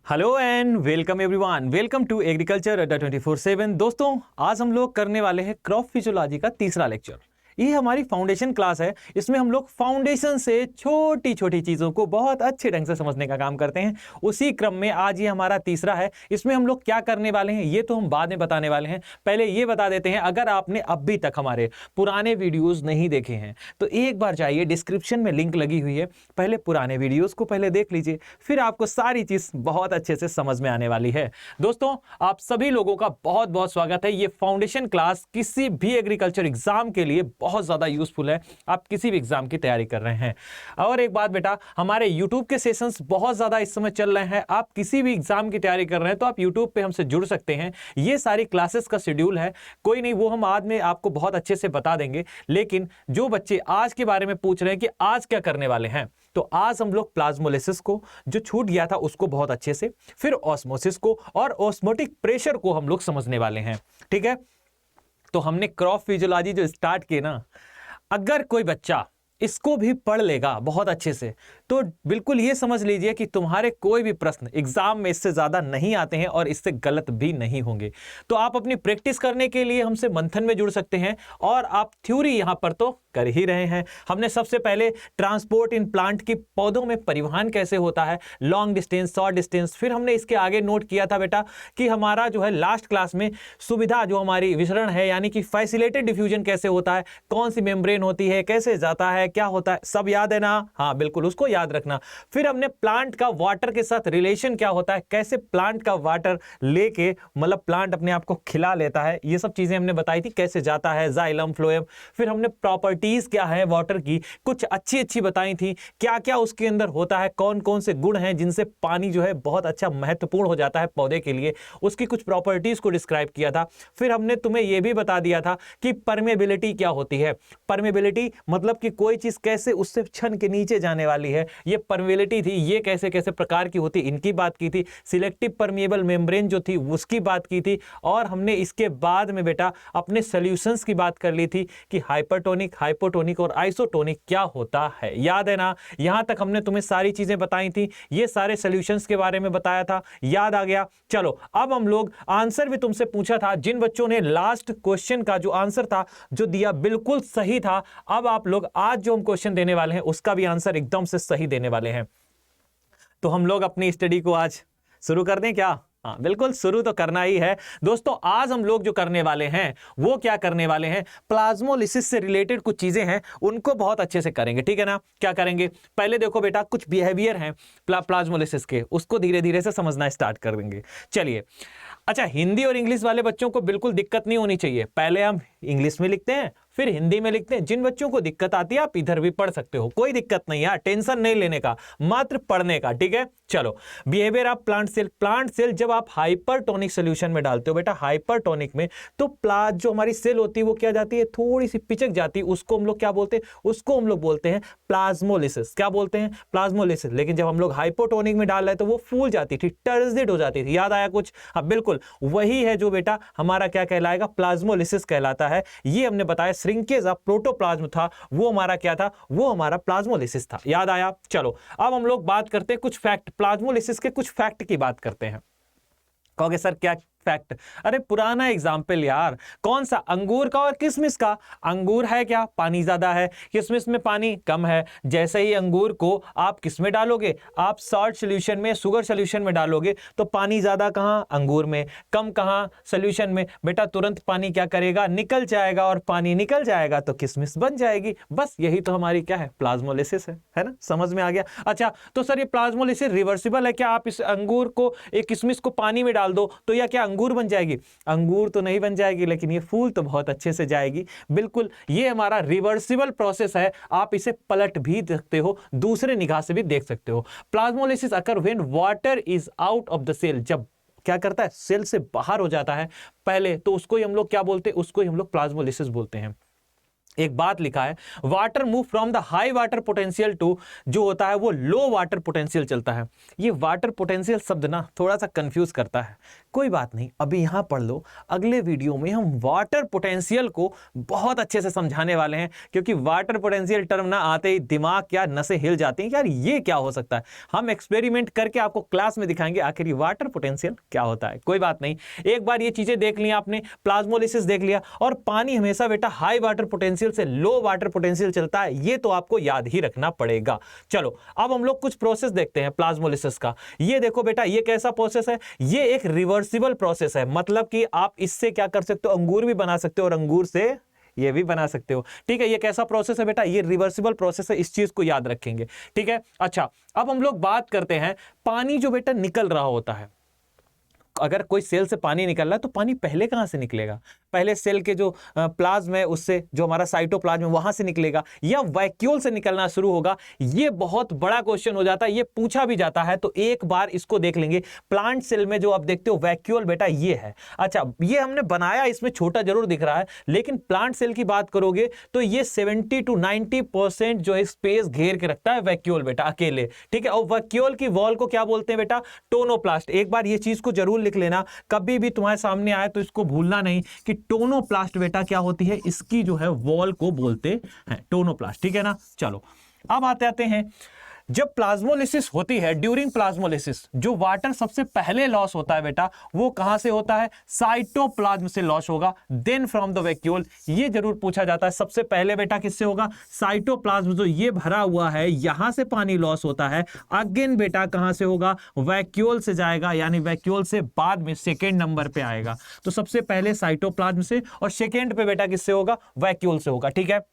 Hello and welcome everyone, welcome to agriculture Adda 24/7। दोस्तों, आज हम लोग करने वाले हैं क्रॉप फिजियोलॉजी का तीसरा लेक्चर। ये हमारी फाउंडेशन क्लास है। इसमें हम लोग फाउंडेशन से छोटी छोटी चीज़ों को बहुत अच्छे ढंग से समझने का काम करते हैं। उसी क्रम में आज ये हमारा तीसरा है। इसमें हम लोग क्या करने वाले हैं ये तो हम बाद में बताने वाले हैं। पहले ये बता देते हैं, अगर आपने अभी तक हमारे पुराने वीडियोज़ नहीं देखे हैं तो एक बार जाइए, डिस्क्रिप्शन में लिंक लगी हुई है, पहले पुराने वीडियोज़ को पहले देख लीजिए, फिर आपको सारी चीज़ बहुत अच्छे से समझ में आने वाली है। दोस्तों, आप सभी लोगों का बहुत बहुत स्वागत है। ये फाउंडेशन क्लास किसी भी एग्रीकल्चर एग्जाम के लिए बहुत ज़्यादा यूजफुल है। आप किसी भी एग्जाम की तैयारी कर रहे हैं। और एक बात बेटा, हमारे यूट्यूब के सेशंस बहुत ज़्यादा इस समय चल रहे हैं। आप किसी भी एग्जाम की तैयारी कर रहे हैं तो आप यूट्यूब पे हमसे जुड़ सकते हैं। ये सारी क्लासेस का शेड्यूल है, कोई नहीं, वो हम बाद में आपको बहुत अच्छे से बता देंगे। लेकिन जो बच्चे आज के बारे में पूछ रहे हैं कि आज क्या करने वाले हैं, तो आज हम लोग प्लाज्मोलिसिस को, जो छूट गया था उसको बहुत अच्छे से, फिर ऑस्मोसिस को और ऑस्मोटिक प्रेशर को हम लोग समझने वाले हैं। ठीक है, तो हमने क्रॉप फिजियोलॉजी जो स्टार्ट की ना, अगर कोई बच्चा इसको भी पढ़ लेगा बहुत अच्छे से तो बिल्कुल ये समझ लीजिए कि तुम्हारे कोई भी प्रश्न एग्जाम में इससे ज्यादा नहीं आते हैं और इससे गलत भी नहीं होंगे। तो आप अपनी प्रैक्टिस करने के लिए हमसे मंथन में जुड़ सकते हैं और आप थ्योरी यहां पर तो कर ही रहे हैं। हमने सबसे पहले ट्रांसपोर्ट इन प्लांट की, पौधों में परिवहन कैसे होता है, लॉन्ग डिस्टेंस, शॉर्ट डिस्टेंस, फिर हमने इसके आगे नोट किया था बेटा कि हमारा जो है लास्ट क्लास में सुविधा, जो हमारी विसरण है यानी कि फैसिलिटेड डिफ्यूजन कैसे होता है, कौन सी मेम्ब्रेन होती है, कैसे जाता है, क्या होता है, सब याद है ना? हाँ बिल्कुल, उसको याद रखना। फिर हमने प्लांट का वाटर के साथ रिलेशन क्या होता है, कैसे प्लांट का वाटर लेके मतलब प्लांट अपने आप को खिला लेता है, ये सब चीजें हमने बताई थी, कैसे जाता है, जाइलम, फ्लोएम। फिर हमने प्रॉपर्टीज क्या है वाटर की कुछ अच्छी अच्छी बताई थी, क्या क्या उसके अंदर होता है, कौन कौन से गुण हैं जिनसे पानी जो है बहुत अच्छा महत्वपूर्ण हो जाता है पौधे के लिए, उसकी कुछ प्रॉपर्टीज को डिस्क्राइब किया था। फिर हमने तुम्हें यह भी बता दिया था कि परमेबिलिटी क्या होती है। परमेबिलिटी मतलब कि कोई चीज कैसे उससे छन के नीचे जाने वाली है, ये परमेबिलिटी थी। ये कैसे कैसे प्रकार की होती, इनकी बात की थी। सिलेक्टिव परमिएबल मेम्ब्रेन जो थी उसकी बात की थी। और हमने इसके बाद में बेटा अपने सॉल्यूशंस की बात कर ली थी कि हाइपरटोनिक, हाइपोटोनिक और आइसोटोनिक क्या होता है, याद है ना? यहां तक हमने तुम्हें सारी चीजें बताई थी, ये सारे सॉल्यूशंस के बारे में बताया था, याद आ गया? चलो अब हम लोग आंसर भी तुमसे पूछा था, जिन बच्चों ने लास्ट क्वेश्चन का जो आंसर था जो दिया बिल्कुल सही था, अब आप लोग आज जो हम क्वेश्चन देने वाले हैं उसका भी आंसर एकदम से सही देने वाले हैं। तो हम लोग अपनी स्टडी को आज शुरू कर दें क्या? हाँ बिल्कुल, शुरू तो करना ही है। दोस्तों, आज हम लोग जो करने वाले हैं वो क्या करने वाले हैं, प्लाज्मोलिसिस से रिलेटेड कुछ चीजें हैं उनको बहुत अच्छे से करेंगे। ठीक है ना? क्या करेंगे, पहले देखो बेटा, कुछ बिहेवियर हैं प्लाज्मोलिसिस के, उसको धीरे धीरे से समझना स्टार्ट कर देंगे। चलिए, अच्छा, हिंदी और इंग्लिश वाले बच्चों को बिल्कुल दिक्कत नहीं होनी चाहिए। पहले हम इंग्लिश में लिखते हैं, फिर हिंदी में लिखते हैं। जिन बच्चों को दिक्कत आती है आप इधर भी पढ़ सकते हो, कोई दिक्कत नहीं है, टेंशन नहीं लेने का, मात्र पढ़ने का। ठीक है, चलो, behaviour of plant cell. Plant cell जब आप हाइपरटोनिक सॉल्यूशन में डालते हो बेटा, हाइपरटोनिक में, तो प्लांट जो हमारी सेल होती है वो क्या जाती है, थोड़ी सी पिचक जाती है, उसको हम लोग क्या बोलते हैं, उसको हम लोग बोलते हैं प्लाज्मोलिसिस। क्या बोलते हैं? प्लाज्मोलिसिस। लेकिन जब हम लोग हाइपोटोनिक में डाल रहे तो वो फूल जाती थी, टर्जिड हो जाती थी। याद आया कुछ? हाँ बिल्कुल, वही है जो बेटा हमारा क्या कहलाएगा, प्लाज्मोलिसिस कहलाता है। ये हमने बताया श्रिंकेज ऑफ प्रोटोप्लाज्म था, वो हमारा क्या था, वो हमारा प्लाज्मोलिसिस था। याद आया? चलो अब हम लोग बात करते हैं कुछ फैक्ट, प्लाज्मोलिसिस के कुछ फैक्ट की बात करते हैं। कहोगे सर क्या फैक्ट? अरे पुराना एग्जाम्पल यार, कौन सा? अंगूर का और किशमिश का। अंगूर है क्या, पानी ज्यादा है, किशमिश में पानी कम है। जैसे ही अंगूर को आप किस में डालोगे, आप सॉल्ट सोल्यूशन में, शुगर सोल्यूशन में डालोगे तो पानी ज्यादा कहां, अंगूर में, कम कहां, सोल्यूशन में। बेटा तुरंत पानी क्या करेगा, निकल जाएगा, और पानी निकल जाएगा तो किशमिश बन जाएगी। बस यही तो हमारी क्या है, प्लाज्मोलिसिस है ना? समझ में आ गया? अच्छा, तो सर ये प्लाज्मोलिसिस रिवर्सिबल है क्या? आप इस अंगूर को, एक किशमिश को पानी में डाल दो तो यह क्या अंगूर बन जाएगी? अंगूर तो नहीं बन जाएगी, लेकिन ये फूल तो बहुत अच्छे से जाएगी। बिल्कुल, ये हमारा रिवर्सिबल प्रोसेस है। आप इसे पलट भी सकते हो, दूसरे निगाह से भी देख सकते हो। Plasmolysis occur when water is out of the cell. जब क्या करता है, सेल से बाहर हो जाता है पहले, तो उसको ही हम लोग क्या बोलते हैं, उसको ही हम लोग प्लाज्मोलिसिस बोलते हैं। एक बात लिखा है, water move from the high water potential to, जो होता है वो लो वाटर पोटेंशियल चलता है। ये वाटर पोटेंशियल शब्द ना थोड़ा सा कंफ्यूज करता है, कोई बात नहीं, अभी यहां पढ़ लो। अगले वीडियो में हम वाटर पोटेंशियल को बहुत अच्छे से समझाने वाले हैं, क्योंकि वाटर पोटेंशियल टर्म ना आते ही दिमाग क्या नसें हिल जाती हैं, यार ये क्या हो सकता है। हम एक्सपेरिमेंट करके आपको क्लास में दिखाएंगे आखिर ये वाटर पोटेंशियल क्या होता है। कोई बात नहीं, एक बार ये चीजें देख ली आपने, प्लाज्मोलिसिस देख लिया, और पानी हमेशा बेटा हाई वाटर पोटेंशियल से लो वाटर पोटेंशियल चलता है, ये तो आपको याद ही रखना पड़ेगा। चलो अब हम लोग कुछ प्रोसेस देखते हैं प्लाज्मोलिसिस का। ये देखो बेटा, ये कैसा प्रोसेस है, ये एक रिवर्सिबल प्रोसेस है, मतलब कि आप इससे क्या कर सकते हो, अंगूर भी बना सकते हो और अंगूर से ये भी बना सकते हो। ठीक है, ये कैसा प्रोसेस है बेटा, ये रिवर्सिबल प्रोसेस है, इस चीज को याद रखेंगे। ठीक है, अच्छा अब हम लोग बात करते हैं, पानी जो बेटा निकल रहा होता है, अगर कोई सेल से पानी निकल रहा है तो पानी पहले कहां से निकलेगा, पहले सेल के जो प्लाज्म है उससे, जो हमारा साइटोप्लाज्म है वहां से निकलेगा, या वैक्यूल से निकलना शुरू होगा। ये बहुत बड़ा क्वेश्चन हो जाता है, ये पूछा भी जाता है, तो एक बार इसको देख लेंगे। प्लांट सेल में जो आप देखते हो वैक्यूल बेटा ये है। अच्छा ये हमने बनाया, इसमें छोटा जरूर दिख रहा है, लेकिन प्लांट सेल की बात करोगे तो ये 70 to 90% जो है स्पेस घेर के रखता है वैक्यूल बेटा अकेले। ठीक है, और वैक्यूल की वॉल को क्या बोलते हैं बेटा, टोनोप्लास्ट। एक बार ये चीज को जरूर लिख लेना, कभी भी तुम्हारे सामने आए तो इसको भूलना नहीं कि टोनोप्लास्ट बेटा क्या होती है, इसकी जो है वॉल को बोलते हैं टोनोप्लास्ट। ठीक है ना, चलो अब आते हैं, जब प्लाज्मोलिसिस होती है, ड्यूरिंग प्लाज्मोलिसिस जो वाटर सबसे पहले लॉस होता है बेटा, वो कहां से होता है, साइटोप्लाज्म से लॉस होगा, देन फ्रॉम द वैक्यूल। ये जरूर पूछा जाता है, सबसे पहले बेटा किससे होगा, साइटोप्लाज्म जो ये भरा हुआ है यहां से पानी लॉस होता है। अगेन बेटा कहां से होगा, वैक्यूल से जाएगा, यानी वैक्यूल से बाद में सेकेंड नंबर पे आएगा। तो सबसे पहले साइटोप्लाज्म से, और सेकेंड पे बेटा किससे होगा, वैक्यूल से होगा। ठीक है,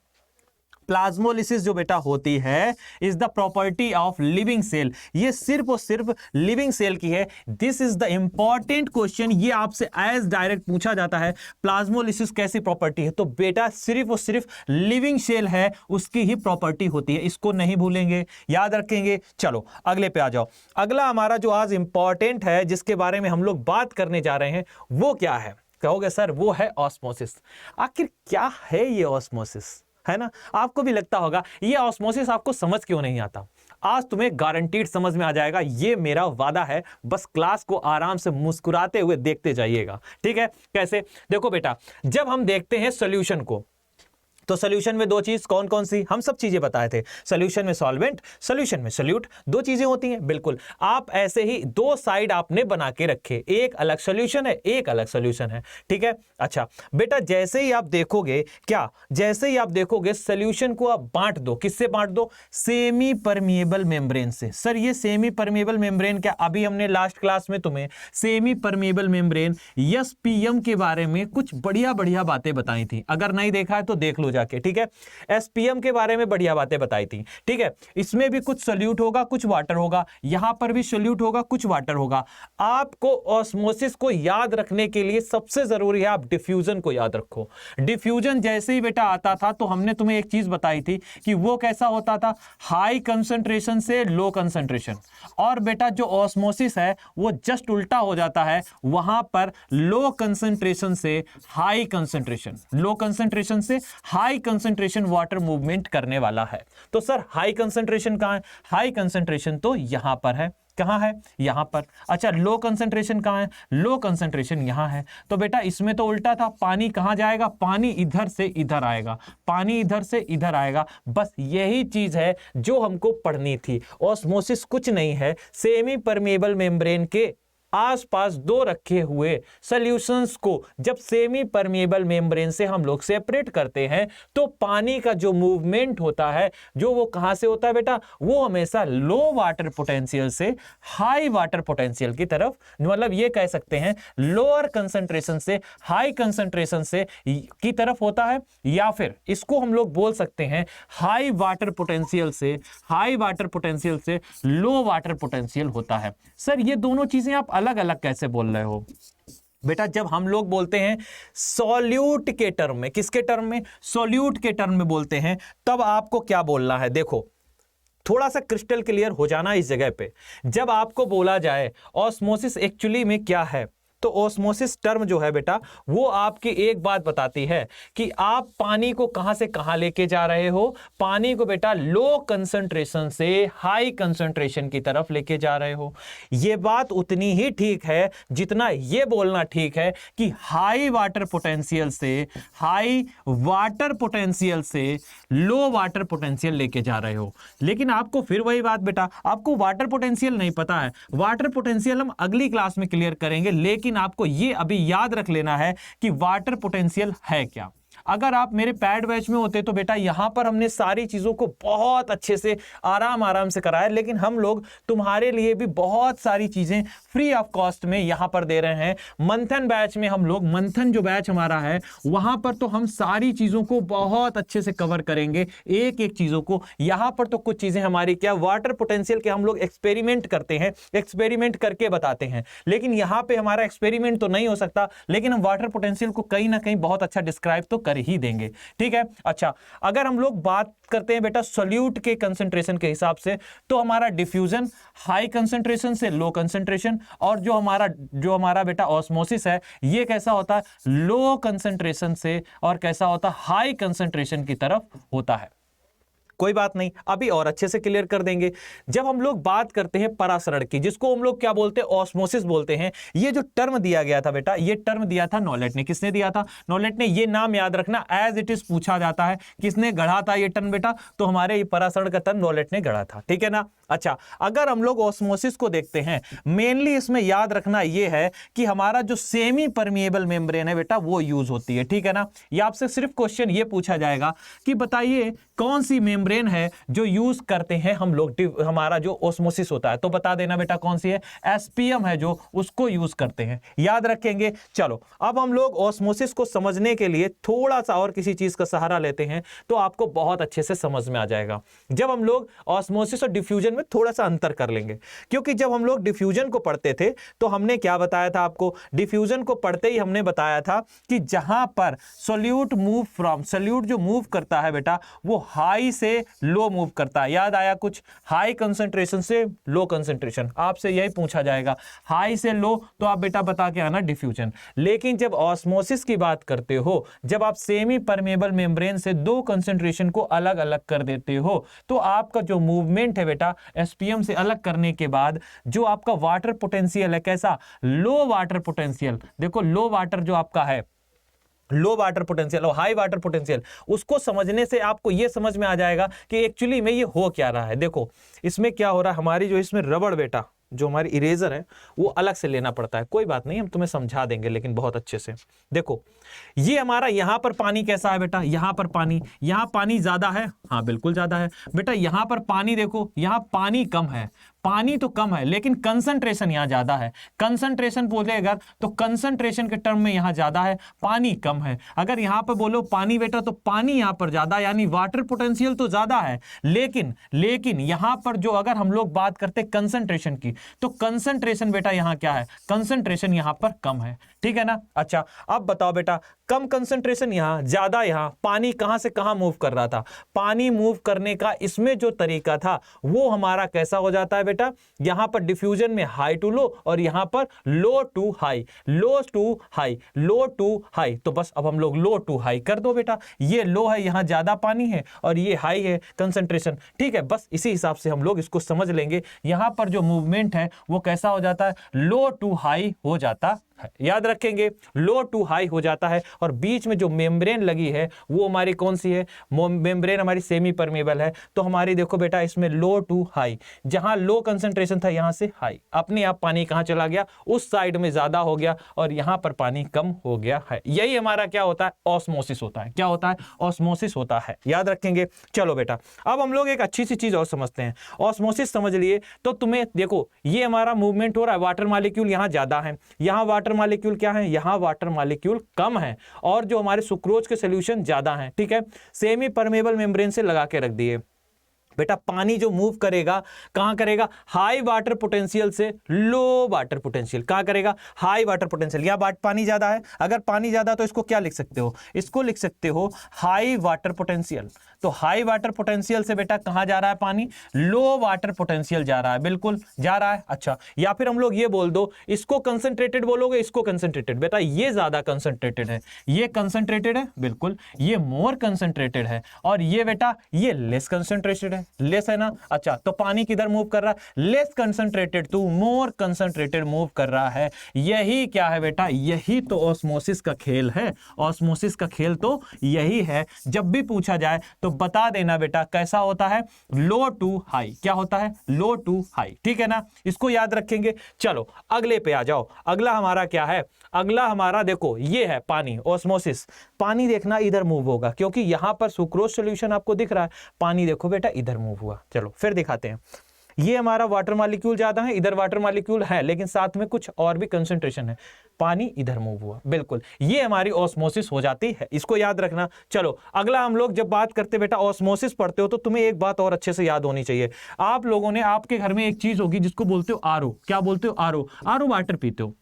प्लाज्मोलिसिस जो बेटा होती है is the property of living cell, ये सिर्फ और सिर्फ लिविंग सेल की है। This is the important question, ये आपसे एज डायरेक्ट पूछा जाता है, प्लाज्मोलिसिस कैसी प्रॉपर्टी है, तो बेटा सिर्फ और सिर्फ लिविंग सेल है उसकी ही प्रॉपर्टी होती है, इसको नहीं भूलेंगे, याद रखेंगे। चलो अगले पे आ जाओ। अगला हमारा जो आज इंपॉर्टेंट है, जिसके बारे में हम लोग बात करने जा रहे हैं, वो क्या है, कहोगे सर वो है ऑस्मोसिस। आखिर क्या है ये ऑस्मोसिस, है ना, आपको भी लगता होगा ये ऑस्मोसिस आपको समझ क्यों नहीं आता। आज तुम्हें गारंटीड समझ में आ जाएगा, ये मेरा वादा है, बस क्लास को आराम से मुस्कुराते हुए देखते जाइएगा। ठीक है, कैसे, देखो बेटा, जब हम देखते हैं सॉल्यूशन को, तो सॉल्यूशन में दो चीज कौन कौन सी, हम सब चीजें बताए थे, सॉल्यूशन में सॉल्वेंट, सॉल्यूशन में सॉल्यूट, दो चीजें होती हैं। बिल्कुल, आप ऐसे ही दो साइड आपने बना के रखे, एक अलग सॉल्यूशन है, एक अलग सॉल्यूशन है। ठीक है, अच्छा बेटा जैसे ही आप देखोगे, क्या जैसे ही आप देखोगे सॉल्यूशन को आप बांट दो, किससे बांट दो, सेमी परमिएबल मेम्ब्रेन से। सर ये सेमी परमिएबल मेम्ब्रेन क्या, अभी हमने लास्ट क्लास में तुम्हें सेमी परमिएबल मेम्ब्रेन एसपीएम के बारे में कुछ बढ़िया बढ़िया बातें बताई थी, अगर नहीं देखा है तो देख लो जाके। ठीक है, एसपीएम के बारे में बढ़िया बातें बताई थी। ठीक है, इसमें भी कुछ सॉल्यूट होगा, कुछ वाटर होगा, यहां पर भी सॉल्यूट होगा, कुछ वाटर होगा। आपको ऑस्मोसिस को याद रखने के लिए सबसे जरूरी है आप डिफ्यूजन को याद रखो। डिफ्यूजन जैसे ही बेटा आता था तो हमने तुम्हें एक चीज बताई थी कि वो कैसा होता था, हाई कंसंट्रेशन से लो कंसंट्रेशन, और बेटा जो ऑस्मोसिस है वो जस्ट उल्टा हो जाता है, वहां पर लो कंसंट्रेशन से हाई कंसंट्रेशन, लो कंसंट्रेशन से हाई कंसंट्रेशन वाटर मूवमेंट करने वाला है। तो सर हाई कंसंट्रेशन कहां है, हाई कंसंट्रेशन तो यहां पर है, कहां है, यहां पर। अच्छा लो कंसंट्रेशन कहां है, लो कंसंट्रेशन यहां है। तो बेटा इसमें तो उल्टा था, पानी कहां जाएगा, पानी इधर से इधर आएगा, पानी इधर से इधर आएगा। बस यही चीज है जो हमको पढ़नी थी। ऑस्मोसिस कुछ नहीं है, सेमी परमेबल मेम्ब्रेन के आसपास दो रखे हुए सॉल्यूशंस को जब सेमी परमेबल मेम्ब्रेन से हम लोग सेपरेट करते हैं तो पानी का जो मूवमेंट होता है, जो वो कहां से होता है बेटा, वो हमेशा लो वाटर पोटेंशियल से हाई वाटर पोटेंशियल की तरफ, मतलब ये कह सकते हैं लोअर कंसंट्रेशन से हाई कंसंट्रेशन से की तरफ होता है, या फिर इसको हम लोग बोल सकते हैं हाई वाटर पोटेंशियल से, हाई वाटर पोटेंशियल से लो वाटर पोटेंशियल होता है। सर ये दोनों चीजें आप अलग अलग कैसे बोल रहे हो बेटा, जब हम लोग बोलते हैं सॉल्यूट के टर्म में, किसके टर्म में, सॉल्यूट के टर्म में बोलते हैं, तब आपको क्या बोलना है, देखो थोड़ा सा क्रिस्टल क्लियर हो जाना इस जगह पे। जब आपको बोला जाए ऑस्मोसिस एक्चुअली में क्या है, तो ऑस्मोसिस टर्म जो है बेटा वो आपकी एक बात बताती है कि आप पानी को कहां से कहां लेके जा रहे हो। पानी को बेटा लो कंसंट्रेशन से हाई कंसंट्रेशन की तरफ लेके जा रहे हो। यह बात उतनी ही ठीक है जितना यह बोलना ठीक है कि हाई वाटर पोटेंशियल से लो वाटर पोटेंशियल लेके जा रहे हो। लेकिन आपको फिर वही बात बेटा, आपको वाटर पोटेंशियल नहीं पता है। वाटर पोटेंशियल हम अगली क्लास में क्लियर करेंगे, लेकिन आपको यह अभी याद रख लेना है कि वाटर पोटेंशियल है क्या। अगर आप मेरे पैड बैच में होते तो बेटा यहां पर हमने सारी चीजों को बहुत अच्छे से आराम से कराया, लेकिन हम लोग तुम्हारे लिए भी बहुत सारी चीजें फ्री ऑफ कॉस्ट में यहां पर दे रहे हैं। मंथन बैच में हम लोग, मंथन जो बैच हमारा है वहां पर तो हम सारी चीजों को बहुत अच्छे से कवर करेंगे, एक एक चीजों को। यहां पर तो कुछ चीजें हमारी क्या वाटर पोटेंशियल के हम लोग एक्सपेरिमेंट करते हैं, एक्सपेरिमेंट करके बताते हैं, लेकिन यहां पे हमारा एक्सपेरिमेंट तो नहीं हो सकता, लेकिन हम वाटर पोटेंशियल को कहीं ना कहीं बहुत अच्छा डिस्क्राइब तो कर ही देंगे। ठीक है, अच्छा अगर हम लोग बात करते हैं बेटा सॉल्यूट के कंसंट्रेशन के हिसाब से, तो हमारा डिफ्यूजन हाई कंसंट्रेशन से लो कंसंट्रेशन, और जो हमारा बेटा ऑस्मोसिस है ये कैसा होता है, लो कंसंट्रेशन से और कैसा होता है, हाई कंसंट्रेशन की तरफ होता है। कोई बात नहीं, अभी और अच्छे से क्लियर कर देंगे। जब हम लोग बात करते हैं परासरण की, जिसको हम लोग क्या बोलते हैं, ऑस्मोसिस बोलते हैं, ये जो टर्म दिया गया था बेटा, ये टर्म दिया था नॉलेट ने। किसने दिया था? नॉलेट ने। ये नाम याद रखना, एज इट इज पूछा जाता है किसने गढ़ा था ये टर्म बेटा, तो हमारे ये परासरण का टर्म नॉलेट ने गढ़ा था। ठीक है ना। अच्छा, अगर हम लोग ऑस्मोसिस को देखते हैं, मेनली इसमें याद रखना यह है कि हमारा जो सेमी परमिएबल मेम्ब्रेन है बेटा वो यूज होती है। ठीक है ना। ये आपसे सिर्फ क्वेश्चन ये पूछा जाएगा कि बताइए कौन सी मेम्ब्रेन है जो यूज करते हैं हम लोग, हमारा जो ऑस्मोसिस होता है, तो बता देना बेटा कौन सी है। एसपीएम है जो उसको यूज करते हैं, याद रखेंगे। चलो अब हम लोग ऑस्मोसिस को समझने के लिए थोड़ा सा और किसी चीज का सहारा लेते हैं, तो आपको बहुत अच्छे से समझ में आ जाएगा। जब हम लोग ऑस्मोसिस और डिफ्यूजन में थोड़ा सा अंतर कर लेंगे, क्योंकि जब हम लोग डिफ्यूजन को पढ़ते थे तो हमने क्या बताया था आपको, डिफ्यूजन को पढ़ते ही हमने बताया था कि जहां पर सोल्यूट मूव फ्रॉम, सोल्यूट जो मूव करता है बेटा वो हाई से लो मूव करता है। याद आया कुछ? हाई कंसंट्रेशन से लो कंसंट्रेशन, आपसे यही पूछा जाएगा, हाई से लो, तो आप बेटा बता के आना डिफ्यूजन। लेकिन जब ऑस्मोसिस की बात करते हो, जब आप सेमी परमेबल मेम्ब्रेन से दो कंसंट्रेशन को अलग अलग कर देते हो, तो आपका जो मूवमेंट है बेटा एसपीएम से अलग करने के बाद जो आपका वाटर पोटेंशियल है, कैसा, लो वाटर पोटेंशियल। देखो लो वाटर जो आपका है, लो वाटर पोटेंशियल और हाई वाटर पोटेंशियल, उसको समझने से आपको यह समझ में आ जाएगा कि एक्चुअली में ये हो क्या रहा है। देखो इसमें क्या हो रहा है, हमारी जो इसमें रबड़ बेटा, जो हमारी इरेजर है वो अलग से लेना पड़ता है। कोई बात नहीं, हम तुम्हें समझा देंगे लेकिन बहुत अच्छे से। देखो ये हमारा यहां पर पानी कैसा है बेटा, यहां पर पानी, यहां पानी ज्यादा है, हाँ बिल्कुल ज्यादा है बेटा। यहां पर पानी देखो, यहां पानी कम है, पानी तो कम है लेकिन कंसंट्रेशन यहां ज्यादा है। कंसंट्रेशन बोले अगर तो कंसंट्रेशन के टर्म में यहां ज्यादा है, पानी कम है। अगर यहां पर बोलो पानी बेटा तो पानी यहां पर ज्यादा, यानी वाटर पोटेंशियल तो ज्यादा है, लेकिन यहां पर जो अगर हम लोग बात करते कंसंट्रेशन की, तो कंसंट्रेशन बेटा यहां क्या है, कंसंट्रेशन यहां पर कम है। ठीक है ना। अच्छा अब बताओ बेटा, कम कंसंट्रेशन यहां, ज्यादा यहां, पानी कहां से कहां मूव कर रहा था, पानी मूव करने का इसमें जो तरीका था वो हमारा कैसा हो जाता है बेटा, यहां पर डिफ्यूजन में हाई टू लो और यहां पर low to high, low to high, low to high. तो बस अब हम लोग लो टू हाई कर दो बेटा, ये लो है, यहां ज्यादा पानी है, और ये हाई है कंसंट्रेशन। ठीक है, बस इसी हिसाब से हम लोग इसको समझ लेंगे। यहां पर जो मूवमेंट है वो कैसा हो जाता है, लो टू हाई हो जाता है। याद रखेंगे, लो टू हाई हो जाता है। और बीच में जो मेम्ब्रेन लगी है वो हमारी कौन सी है, मेम्ब्रेन हमारी सेमी परमेबल है। तो हमारी देखो बेटा इसमें लो टू हाई, जहां लो कंसंट्रेशन था यहां से हाई, अपने आप पानी कहां चला गया, उस साइड में ज्यादा हो गया और यहां पर पानी कम हो गया है। यही हमारा क्या होता है, ऑस्मोसिस होता है। क्या होता है, ऑस्मोसिस होता है। याद रखेंगे। चलो बेटा अब हम लोग एक अच्छी सी चीज और समझते हैं। ऑस्मोसिस समझ लिए तो तुम्हें देखो ये हमारा मूवमेंट हो रहा है, वाटर मॉलिक्यूल यहां ज्यादा है, यहां वाटर मॉलिक्यूल क्या है, यहां वाटर मॉलिक्यूल कम है, और जो हमारे सुक्रोज के सॉल्यूशन ज्यादा हैं। ठीक है, सेमी परमेबल मेम्ब्रेन से लगा के रख दिए। बेटा पानी जो मूव करेगा कहां करेगा, हाई वाटर पोटेंशियल से लो वाटर पोटेंशियल। कहां करेगा, हाई वाटर पोटेंशियल। या बाट पानी ज्यादा है, अगर पानी ज्यादा तो इसको क्या लिख सकते हो, इसको लिख सकते हो हाई वाटर पोटेंशियल। तो हाई वाटर पोटेंशियल से बेटा कहां जा रहा है पानी, लो वाटर पोटेंशियल जा रहा है, बिल्कुल जा रहा है। अच्छा, या फिर हम लोग ये बोल दो, इसको कंसंट्रेटेड बोलोगे, इसको कंसंट्रेटेड। बेटा ये ज्यादा कंसंट्रेटेड है, ये कंसंट्रेटेड है, बिल्कुल ये मोर कंसंट्रेटेड है, और ये बेटा ये लेस कंसंट्रेटेड है, लेस है ना। अच्छा, तो पानी किधर मूव कर रहा है, less concentrated to more concentrated move कर रहा है। यही क्या है बेटा, यही तो ऑस्मोसिस का खेल है। ऑस्मोसिस का खेल तो यही है। जब भी पूछा जाए तो बता देना बेटा कैसा होता है, लो टू हाई। क्या होता है, लो टू हाई, ठीक है ना, इसको याद रखेंगे। चलो अगले पे आ जाओ। अगला हमारा क्या है, अगला हमारा देखो ये है पानी, ऑस्मोसिस। पानी देखना इधर मूव होगा, क्योंकि यहां पर सुक्रोज सॉल्यूशन आपको दिख रहा है, पानी देखो बेटा इधर मूव हुआ। चलो फिर दिखाते हैं। ये हमारा वाटर मॉलिक्यूल ज्यादा है, इधर वाटर मॉलिक्यूल है, लेकिन साथ में कुछ और भी कंसंट्रेशन है, पानी इधर मूव हुआ, बिल्कुल ये हमारी ऑस्मोसिस हो जाती है, इसको याद रखना। चलो अगला हम लोग जब बात करते बेटा ऑस्मोसिस पढ़ते हो तो तुम्हें एक बात और अच्छे से याद होनी चाहिए। आप लोगों ने, आपके घर में एक चीज होगी जिसको बोलते हो आरओ। क्या बोलते हो, आरओ। आरओ वाटर पीते हो।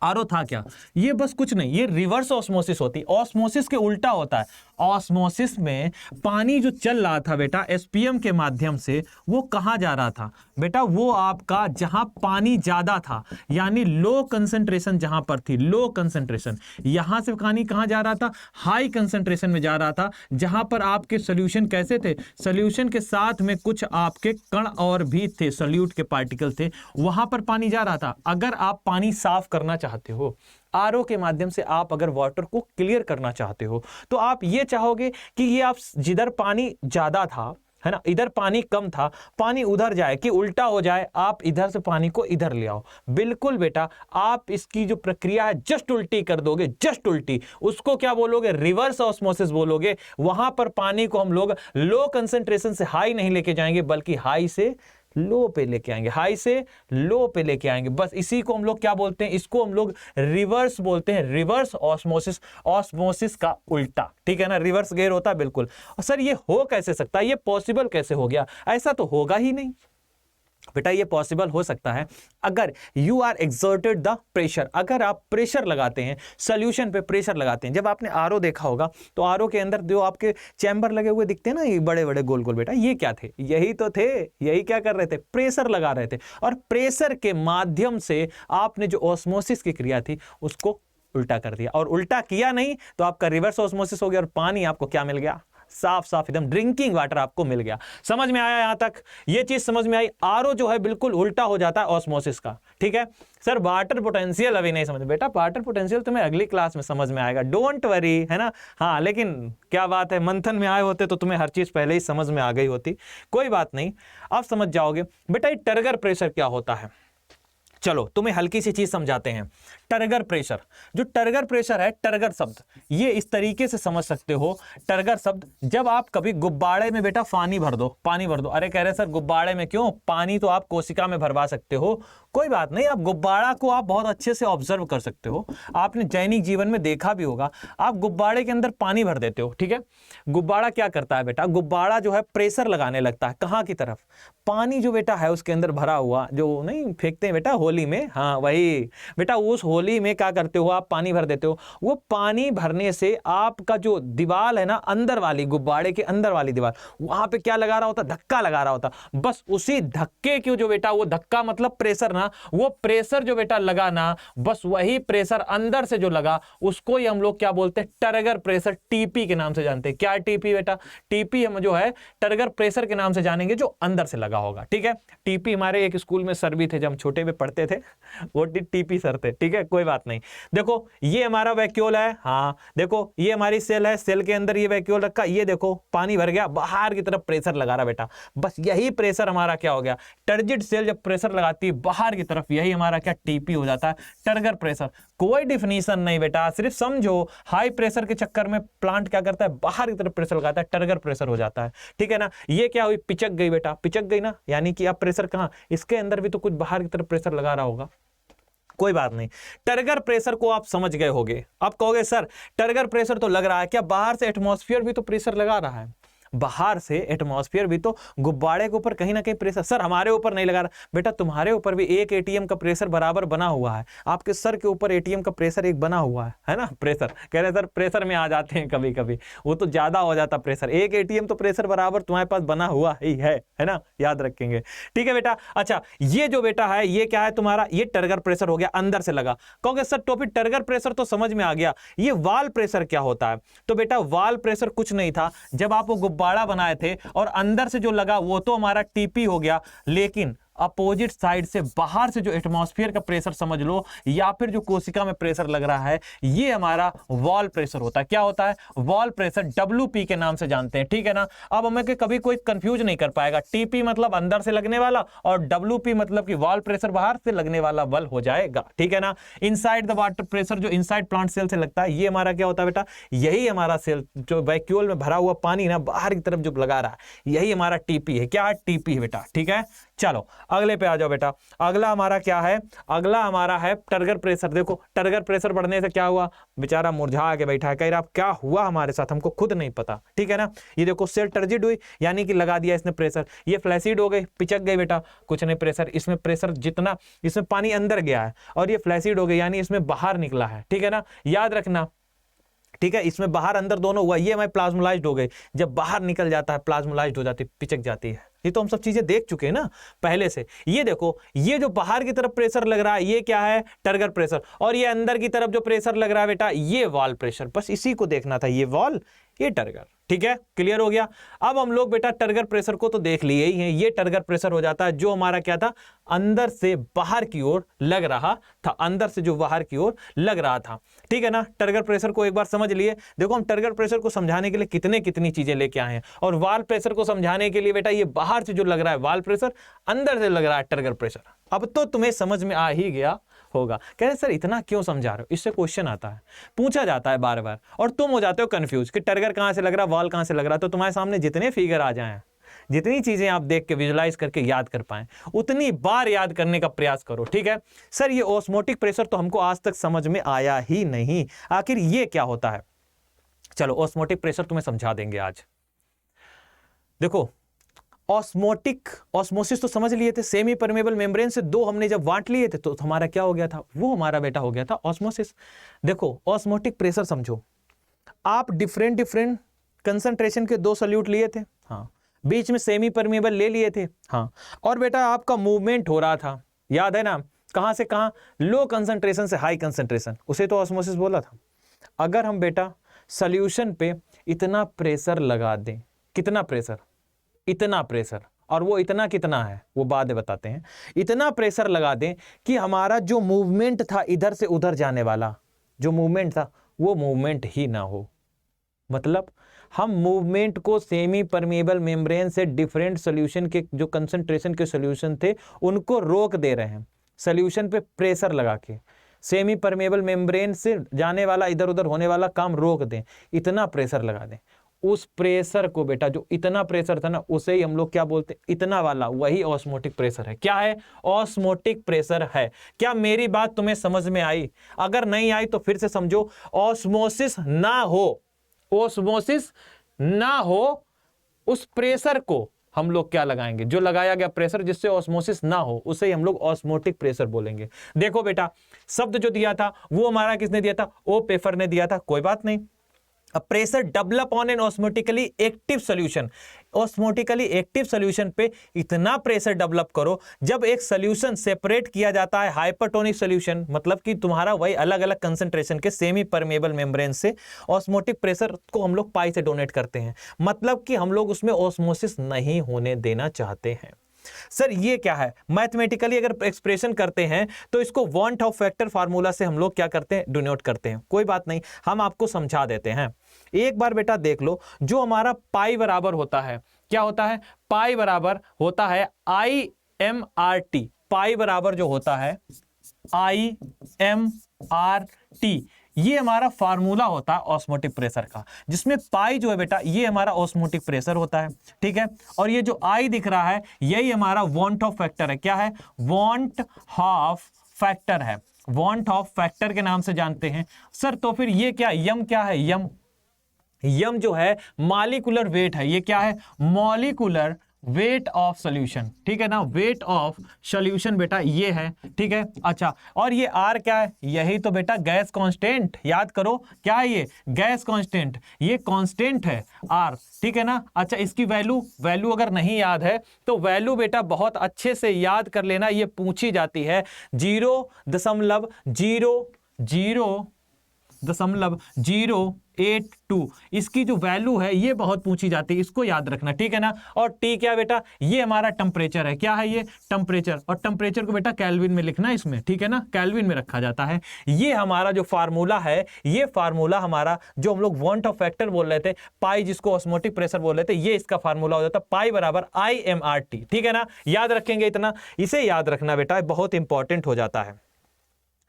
आरओ था क्या, ये बस कुछ नहीं, ये रिवर्स ऑस्मोसिस होती है। ऑस्मोसिस के उल्टा होता है। ऑस्मोसिस में पानी जो चल रहा था बेटा एसपीएम के माध्यम से, वो कहां जा रहा था बेटा, वो आपका जहां पानी ज्यादा था, यानी लो कंसंट्रेशन जहां पर थी, लो कंसंट्रेशन, यहां से पानी कहां जा रहा था, हाई कंसंट्रेशन में जा रहा था, जहां पर आपके सोल्यूशन कैसे थे, सोल्यूशन के साथ में कुछ आपके कण और भी थे, सोल्यूट के पार्टिकल थे, वहां पर पानी जा रहा था। अगर आप पानी साफ करना चाहते हो, आरओ के माध्यम से आप अगर वाटर को क्लियर करना चाहते हो, तो आप ये चाहोगे कि ये आप जिधर पानी ज्यादा था, है ना, इधर पानी कम था, पानी उधर जाए, कि उल्टा हो जाए, आप इधर से पानी को इधर ले आओ। बिल्कुल बेटा, आप इसकी जो प्रक्रिया है जस्ट उल्टी कर दोगे, जस्ट उल्टी। उसको क्या बोलोगे, रिवर्स ऑस्मोसिस बोलोगे। वहां पर पानी को हम लोग लो कंसंट्रेशन से हाई नहीं लेके जाएंगे, बल्कि हाई से लो पे लेके आएंगे, हाई से लो पे लेके आएंगे। बस इसी को हम लोग क्या बोलते हैं, इसको हम लोग रिवर्स बोलते हैं, रिवर्स ऑस्मोसिस, ऑस्मोसिस का उल्टा, ठीक है ना, रिवर्स गेयर होता है, बिल्कुल। और सर ये हो कैसे सकता है, ये पॉसिबल कैसे हो गया, ऐसा तो होगा ही नहीं बेटा। ये पॉसिबल हो सकता है अगर you are exerted the pressure, अगर आप प्रेशर लगाते हैं, सॉल्यूशन पे प्रेशर लगाते हैं। जब आपने आरओ देखा होगा तो आरओ के अंदर जो आपके चैम्बर लगे हुए दिखते हैं ना, ये बड़े बड़े गोल गोल, बेटा ये क्या थे, यही तो थे, यही क्या कर रहे थे, प्रेशर लगा रहे थे। और प्रेशर के माध्यम से आपने जो ऑस्मोसिस की क्रिया थी उसको उल्टा कर दिया, और उल्टा किया नहीं तो आपका रिवर्स ऑस्मोसिस हो गया, और पानी आपको क्या मिल गया, साफ साफ एकदम ड्रिंकिंग वाटर आपको मिल गया। समझ में आया यहां तक, ये चीज समझ में आई। आरओ जो है बिल्कुल उल्टा हो जाता है ऑस्मोसिस का, ठीक है। सर वाटर पोटेंशियल अभी नहीं समझ, बेटा वाटर पोटेंशियल तुम्हें अगली क्लास में समझ में आएगा, डोंट वरी, है ना। हाँ लेकिन क्या बात है, मंथन में आए होते तो तुम्हें हर चीज पहले ही समझ में आ गई होती, कोई बात नहीं, अब समझ जाओगे। बेटा ये टर्गर प्रेशर क्या होता है, चलो तुम्हें हल्की सी चीज समझाते हैं। टर्गर प्रेशर, जो टर्गर प्रेशर है, टर्गर शब्द ये इस तरीके से समझ सकते हो। टर्गर शब्द, जब आप कभी गुब्बारे में बेटा पानी भर दो, पानी भर दो, अरे कह रहे सर गुब्बारे में क्यों, पानी तो आप कोशिका में भरवा सकते हो, कोई बात नहीं, आप गुब्बारा को आप बहुत अच्छे से ऑब्जर्व कर सकते हो, आपने दैनिक जीवन में देखा भी होगा। आप गुब्बारे के अंदर पानी भर देते हो, ठीक है, गुब्बारा क्या करता है बेटा, गुब्बारा जो है प्रेशर लगाने लगता है, कहाँ की तरफ, पानी जो बेटा है उसके अंदर भरा हुआ, जो नहीं फेंकते हैं बेटा होली में, हाँ वही बेटा, उस होली में क्या करते हो आप, पानी भर देते हो। वो पानी भरने से आपका जो दीवार है ना, अंदर वाली, गुब्बारे के अंदर वाली दीवार, वहां पे क्या लगा रहा होता, धक्का लगा रहा होता। बस उसी धक्के की जो बेटा, वो धक्का मतलब प्रेशर ना, वो प्रेशर जो बेटा लगा ना, बस वही प्रेशर अंदर से जो लगा, उसको ही हम लोग क्या बोलते हैं, टर्गर प्रेशर, टीपी के नाम से जानते हैं। क्या टीपी बेटा, टीपी हम जो है टर्गर प्रेशर के नाम से जानेंगे, जो अंदर से लगा होगा, ठीक है। टीपी हमारे एक स्कूल में सर भी थे, जब हम छोटे में पढ़ते थे, वो टीपी सर थे, ठीक है, कोई बात नहीं। देखो ये हमारा वैक्यूल है, हाँ देखो ये हमारी सेल है, सेल के अंदर ये वैक्यूल रखा, ये देखो पानी भर गया, बाहर की तरफ प्रेशर लगा रहा बेटा, बस यही प्रेशर हमारा क्या हो गया, टर्जिड सेल जब प्रेशर लगाती है बाहर की तरफ, यही हमारा क्या, टीपी हो जाता है, टर्गर प्रेशर। कोई डिफिनीशन नहीं बेटा, सिर्फ समझो, हाई प्रेशर के चक्कर में प्लांट क्या करता है, बाहर की तरफ प्रेशर लगाता है, टर्गर प्रेशर हो जाता है, ठीक है ना। ये क्या हुई, पिचक गई बेटा, पिचक गई ना, यानी कि अब प्रेशर कहां, इसके अंदर भी तो कुछ बाहर की तरफ प्रेशर लगा रहा होगा, कोई बात नहीं। टर्गर प्रेशर को आप समझ गए होंगे। अब कहोगे सर टर्गर प्रेशर तो लग रहा है, क्या बाहर से एटमॉस्फेयर भी तो प्रेशर लगा रहा है, बाहर से एटमॉस्फेयर भी तो गुब्बारे के ऊपर कहीं ना कहीं प्रेशर, सर हमारे ऊपर नहीं लगा रहा, बेटा तुम्हारे ऊपर भी एक एटीएम का प्रेशर बराबर बना हुआ है, आपके सर के ऊपर एटीएम का प्रेशर एक बना हुआ है ना। प्रेशर कह रहे सर प्रेशर में आ जाते हैं कभी कभी, वो तो ज्यादा हो जाता प्रेशर, एक एटीएम तो प्रेशर बराबर तुम्हारे पास बना हुआ ही है ना, याद रखेंगे। ठीक है बेटा। अच्छा ये जो बेटा है ये क्या है तुम्हारा, ये टर्गर प्रेशर हो गया, अंदर से लगा। कहोगे सर टॉपिक टर्गर प्रेशर तो समझ में आ गया, ये वाल प्रेशर क्या होता है? तो बेटा वाल प्रेशर कुछ नहीं था, जब आप वो गुब्बारा बनाए थे और अंदर से जो लगा वो तो हमारा टीपी हो गया, लेकिन अपोजिट साइड से बाहर से जो एटमॉस्फेयर का प्रेशर समझ लो या फिर जो कोशिका में प्रेशर लग रहा है, ये हमारा वॉल प्रेशर होता है। क्या होता है? वॉल प्रेशर, WP के नाम से जानते हैं। ठीक है ना। अब हमें कभी कोई कंफ्यूज नहीं कर पाएगा, TP मतलब अंदर से लगने वाला और WP मतलब कि वॉल प्रेशर बाहर से लगने वाला बल हो जाएगा। ठीक है ना। इनसाइड द वाटर प्रेशर जो इनसाइड प्लांट सेल से लगता है, ये हमारा क्या होता है बेटा, यही हमारा सेल जो वैक्यूल में भरा हुआ पानी ना बाहर की तरफ जो लगा रहा है, यही हमारा TP है। क्या है? TP है बेटा। ठीक है। चलो अगले पे आ जाओ बेटा। अगला हमारा क्या है? अगला हमारा है टर्गर प्रेशर। देखो टर्गर प्रेशर बढ़ने से क्या हुआ, बेचारा मुरझा के बैठा है, कह रहा क्या हुआ हमारे साथ, हमको खुद नहीं पता। ठीक है ना। ये देखो सेल टर्जिड हुई, यानी कि लगा दिया इसने प्रेशर, ये फ्लैसिड हो गई, पिचक गई बेटा, कुछ नहीं प्रेशर, इसमें प्रेशर जितना इसमें पानी अंदर गया है और ये फ्लैसिड हो गई, यानी इसमें बाहर निकला है। ठीक है ना, याद रखना। ठीक है, इसमें बाहर अंदर दोनों हुआ, ये हमारी प्लाज्मोलाइज्ड हो गई, जब बाहर निकल जाता है प्लाज्मोलाइज्ड हो जाती है, पिचक जाती है। ये तो हम सब चीजें देख चुके हैं ना पहले से। ये देखो ये जो बाहर की तरफ प्रेशर लग रहा है ये क्या है? Turgor pressure. और ये अंदर की तरफ जो प्रेशर लग रहा है बेटा ये वॉल प्रेशर। बस इसी को देखना था, ये वॉल ये टर्गर। ठीक है, क्लियर हो गया। अब हम लोग बेटा टर्गर प्रेशर को तो देख लिए ही हैं, ये टर्गर प्रेशर हो जाता है जो हमारा क्या था, अंदर से बाहर की ओर लग रहा था, अंदर से जो बाहर की ओर लग रहा था। ठीक है ना। टर्गर प्रेशर को एक बार समझ लिए। देखो हम टर्गर प्रेशर को समझाने के लिए कितनी चीजें लेके आए हैं, और वाल प्रेशर को समझाने के लिए बेटा ये बाहर से जो लग रहा है वाल प्रेशर, अंदर से लग रहा है टर्गर प्रेशर। अब तो तुम्हें समझ में आ ही गया होगा। कह रहे सर इतना क्यों समझा रहे हो? इससे क्वेश्चन आता है, पूछा जाता है बार बार, और तुम हो जाते हो कंफ्यूज कि टर्गर कहां से लग रहा, वॉल कहां से लग रहा। तो तुम्हारे सामने जितने फिगर आ जाएं, जितनी चीजें आप देख के विजुलाइज करके याद कर पाएं, उतनी बार याद करने का प्रयास करो। ठीक है। सर ये ऑस्मोटिक प्रेशर तो हमको आज तक समझ में आया ही नहीं, आखिर ये क्या होता है? चलो ऑस्मोटिक प्रेशर तुम्हें समझा देंगे आज। देखो ऑस्मोसिस तो समझ लिए थे, सेमी परमेबल मेम्ब्रेन से दो हमने जब बांट लिए थे तो हमारा क्या हो गया था, वो हमारा बेटा हो गया था ऑस्मोसिस। देखो ऑस्मोटिक प्रेशर समझो, आप डिफरेंट कंसंट्रेशन के दो सॉल्यूट लिए थे, हाँ, बीच में सेमी परमेबल ले लिए थे, हाँ, और बेटा आपका मूवमेंट हो रहा था, याद है ना, कहां से कहां, लो कंसंट्रेशन से हाई कंसंट्रेशन, उसे तो ऑस्मोसिस बोला था। अगर हम बेटा सॉल्यूशन पे इतना प्रेशर लगा दें, कितना प्रेशर, इतना प्रेशर, और वो इतना कितना है वो बाद में बताते हैं, इतना प्रेशर लगा दें कि हमारा जो मूवमेंट था इधर से उधर जाने वाला, जो मूवमेंट था वो मूवमेंट ही ना हो। मतलब हम मूवमेंट को सेमी परमेबल मेम्ब्रेन से डिफरेंट सॉल्यूशन के जो कंसंट्रेशन के सॉल्यूशन थे उनको रोक दे रहे हैं, सॉल्यूशन पे प्रेशर लगा के सेमी परमेबल मेम्ब्रेन से जाने वाला इधर उधर होने वाला काम रोक दें, इतना प्रेशर लगा दें। उस प्रेशर को बेटा, जो इतना प्रेशर था ना, उसे ही हम लोग क्या बोलते हैं, इतना वाला, वही ऑस्मोटिक प्रेशर है। क्या है? ऑस्मोटिक प्रेशर है। क्या मेरी बात तुम्हें समझ में आई? अगर नहीं आई तो फिर से समझो, ऑस्मोसिस ना हो, ऑस्मोसिस ना हो, उस प्रेशर को हम लोग क्या लगाएंगे, जो लगाया गया प्रेशर जिससे ऑस्मोसिस ना हो उसे ही हम लोग ऑस्मोटिक प्रेशर बोलेंगे। देखो बेटा शब्द जो दिया था वो हमारा किसने दिया था, ओ पेफर ने दिया था, कोई बात नहीं। A pressure develop on an osmotically active solution, osmotically active solution पे इतना प्रेशर डेवलप करो, जब एक सॉल्यूशन सेपरेट किया जाता है हाइपरटोनिक सॉल्यूशन, मतलब कि तुम्हारा वही अलग अलग कंसंट्रेशन के सेमी परमेबल मेम्ब्रेन से, ऑस्मोटिक प्रेशर को हम लोग पाई से डोनेट करते हैं, मतलब कि हम लोग उसमें ऑस्मोसिस नहीं होने देना चाहते हैं। सर ये क्या है? मैथमेटिकली अगर एक्सप्रेशन करते हैं तो इसको वांट ऑफ फैक्टर फार्मूला से हम लोग क्या करते हैं, डिनोट करते हैं। कोई बात नहीं, हम आपको समझा देते हैं। एक बार बेटा देख लो, जो हमारा पाई बराबर होता है, क्या होता है, पाई बराबर होता है IMRT, पाई बराबर जो होता है IMRT, ये हमारा फार्मूला होता है ऑस्मोटिक प्रेशर का, जिसमें पाई जो है बेटा ये हमारा ऑस्मोटिक प्रेशर होता है। ठीक है, और ये जो आई दिख रहा है यही हमारा वांट ऑफ फैक्टर है। क्या है? वांट ऑफ फैक्टर है, वांट ऑफ फैक्टर के नाम से जानते हैं। सर तो फिर ये क्या, यम क्या है, यम यम जो है मॉलिक्यूलर वेट है, ये क्या है, मॉलिक्यूलर वेट ऑफ सॉल्यूशन, ठीक है ना, वेट ऑफ सॉल्यूशन बेटा ये है, ठीक है। अच्छा, और ये आर क्या है, यही तो बेटा गैस कांस्टेंट, याद करो क्या है ये, गैस कांस्टेंट, ये कांस्टेंट है आर, ठीक है ना। अच्छा, इसकी वैल्यू अगर नहीं याद है तो वैल्यू बेटा बहुत अच्छे से याद कर लेना, ये पूछी जाती है 0.082, इसकी जो वैल्यू है ये बहुत पूछी जाती है, इसको याद रखना, ठीक है ना। और टी क्या बेटा, ये हमारा टेम्परेचर है, क्या है ये, टेम्परेचर, और टेम्परेचर को बेटा केल्विन में लिखना है इसमें, ठीक है ना, केल्विन में रखा जाता है। ये हमारा जो फार्मूला है, ये फार्मूला हमारा जो हम लोग वांट ऑफ फैक्टर बोल रहे थे, पाई जिसको ऑस्मोटिक प्रेशर बोल रहे थे, ये इसका फार्मूला हो जाता है पाई बराबर IMRT, ठीक है ना। याद रखेंगे इतना, इसे याद रखना बेटा, बहुत इंपॉर्टेंट हो जाता है।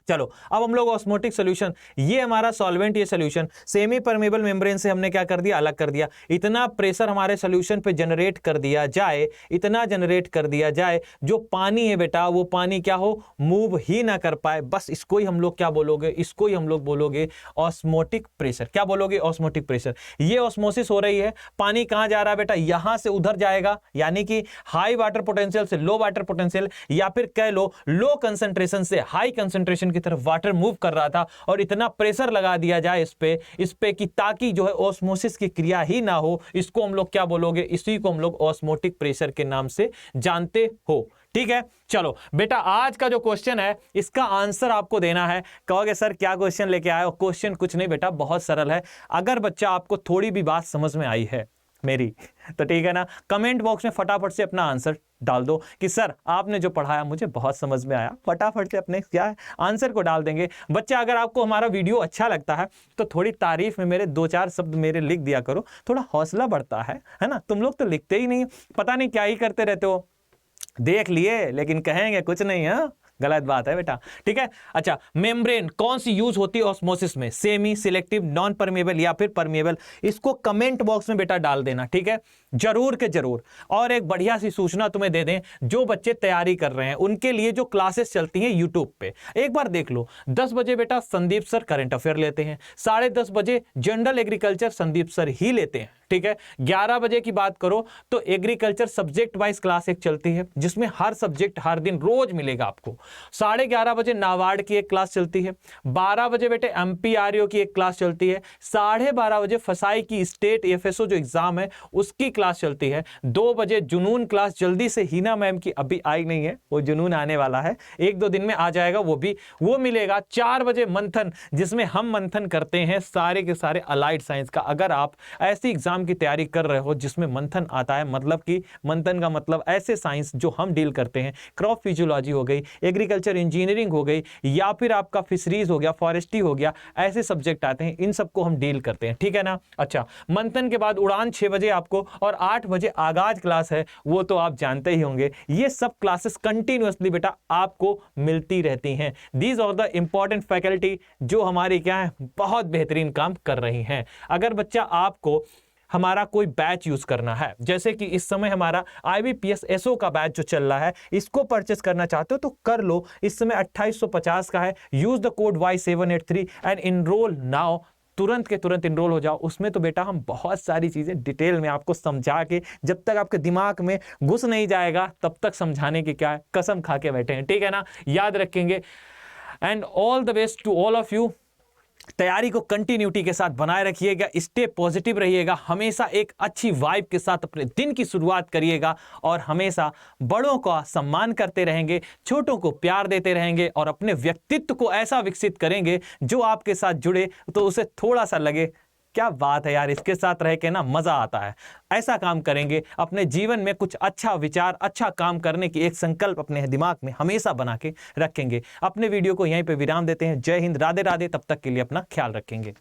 चलो अब हम लोग ऑस्मोटिक सॉल्यूशन, ये हमारा सॉल्वेंट, ये सॉल्यूशन सेमी परमेबल मेम्ब्रेन से हमने क्या कर दिया, अलग कर दिया। इतना प्रेशर हमारे सॉल्यूशन पे जनरेट कर दिया जाए, इतना जनरेट कर दिया जाए, जो पानी है बेटा वो पानी क्या हो, मूव ही ना कर पाए, बस इसको ही हम लोग क्या बोलोगे, इसको ही हम लोग बोलोगे ऑस्मोटिक प्रेशर। क्या बोलोगे, ऑस्मोटिक प्रेशर। ये ऑस्मोसिस हो रही है, पानी कहां जा रहा है बेटा, यहां से उधर जाएगा, यानी कि हाई वाटर पोटेंशियल से लो वाटर पोटेंशियल, या फिर कह लो लो कंसंट्रेशन से हाई कंसंट्रेशन की तरफ वाटर मूव कर रहा था, और इतना प्रेशर लगा दिया जाए इस पे कि ताकि जो है ऑस्मोसिस की क्रिया ही ना हो, इसको हम लोग क्या बोलोगे, इसी को हम लोग ऑस्मोटिक प्रेशर के नाम से जानते हो, ठीक है। चलो बेटा, आज का जो क्वेश्चन है इसका आंसर आपको देना है। कहोगे सर क्या क्वेश्चन लेके आए हो, क्वेश्चन कुछ नहीं बेटा, बहुत सरल है। अगर बच्चा आपको थोड़ी भी बात समझ में आई है मेरी, तो ठीक है ना, कमेंट बॉक्स में फटाफट से अपना आंसर डाल दो कि सर आपने जो पढ़ाया मुझे बहुत समझ में आया, फटाफट से अपने क्या है आंसर को डाल देंगे। बच्चा अगर आपको हमारा वीडियो अच्छा लगता है तो थोड़ी तारीफ में मेरे 2-4 शब्द मेरे लिख दिया करो, थोड़ा हौसला बढ़ता है ना। तुम लोग तो लिखते ही नहीं, पता नहीं क्या ही करते रहते हो, देख लिए लेकिन कहेंगे कुछ नहीं है, गलत बात है बेटा, ठीक है। अच्छा, मेम्ब्रेन कौन सी यूज होती है ऑस्मोसिस में, सेमी, सिलेक्टिव, नॉन परमेबल या फिर परमेबल, इसको कमेंट बॉक्स में बेटा डाल देना, ठीक है, जरूर के जरूर। और एक बढ़िया सी सूचना तुम्हें दे दें, जो बच्चे तैयारी कर रहे हैं उनके लिए जो क्लासेस चलती हैं यूट्यूब पे, एक बार देख लो। 10 बजे बेटा संदीप सर करंट अफेयर लेते हैं, 10:30 बजे जनरल एग्रीकल्चर संदीप सर ही लेते हैं, ठीक है। 11 बजे की बात करो तो एग्रीकल्चर सब्जेक्ट वाइज क्लास एक चलती है, जिसमें हर सब्जेक्ट हर दिन रोज मिलेगा आपको। 11:30 बजे नाबार्ड की एक क्लास चलती है, 12 बजे बेटे MPRO की एक क्लास चलती है, 12:30 बजे फसाई की स्टेट FSO जो एग्जाम है उसकी क्लास चलती है, 2 बजे जुनून क्लास जल्दी से हीना मैम की अभी आई नहीं है, वो जुनून आने वाला है, 1-2 दिन में आ जाएगा, वो मिलेगा। 4 बजे मंथन, जिसमें हम मंथन करते हैं सारे के सारे अलाइड साइंस का। अगर आप ऐसी एग्जाम की तैयारी कर रहे हो जिसमें मंथन आता है, मतलब कि मंथन का मतलब ऐसे साइंस जो हम डील करते हैं, क्रॉप फिजियोलॉजी हो गई, एग्रीकल्चर इंजीनियरिंग हो गई, या फिर आपका फिशरीज हो गया, फॉरेस्ट्री हो गया, ऐसे सब्जेक्ट आते हैं, इन सबको हम डील करते हैं, ठीक है ना। अच्छा, मंथन के बाद उड़ान 6 बजे आपको, और 8 बजे आगाज क्लास है, वो तो आप जानते ही होंगे। ये सब क्लासेस कंटिन्यूअसली बेटा आपको मिलती रहती हैं। These are the important faculty जो हमारी क्या है, बहुत बेहतरीन काम कर रही हैं। अगर बच्चा आपको हमारा कोई बैच यूज करना है, जैसे कि इस समय हमारा IBPS SO का बैच जो चल रहा है, इसको परचेस करना चाहते हो तो कर लो। इस समय 2850 का है। Use the code Y783 and enroll now, तुरंत के तुरंत इनरोल हो जाओ। उसमें तो बेटा हम बहुत सारी चीजें डिटेल में आपको समझा के, जब तक आपके दिमाग में घुस नहीं जाएगा तब तक समझाने की क्या है, कसम खा के बैठे हैं, ठीक है ना, याद रखेंगे। And all the best to all of you. तैयारी को कंटिन्यूटी के साथ बनाए रखिएगा, स्टे पॉजिटिव रहिएगा, हमेशा एक अच्छी वाइब के साथ अपने दिन की शुरुआत करिएगा, और हमेशा बड़ों का सम्मान करते रहेंगे, छोटों को प्यार देते रहेंगे, और अपने व्यक्तित्व को ऐसा विकसित करेंगे जो आपके साथ जुड़े तो उसे थोड़ा सा लगे क्या बात है यार, इसके साथ रह के ना मजा आता है। ऐसा काम करेंगे, अपने जीवन में कुछ अच्छा विचार, अच्छा काम करने की एक संकल्प अपने दिमाग में हमेशा बना के रखेंगे। अपने वीडियो को यहीं पे विराम देते हैं। जय हिंद, राधे राधे, तब तक के लिए अपना ख्याल रखेंगे।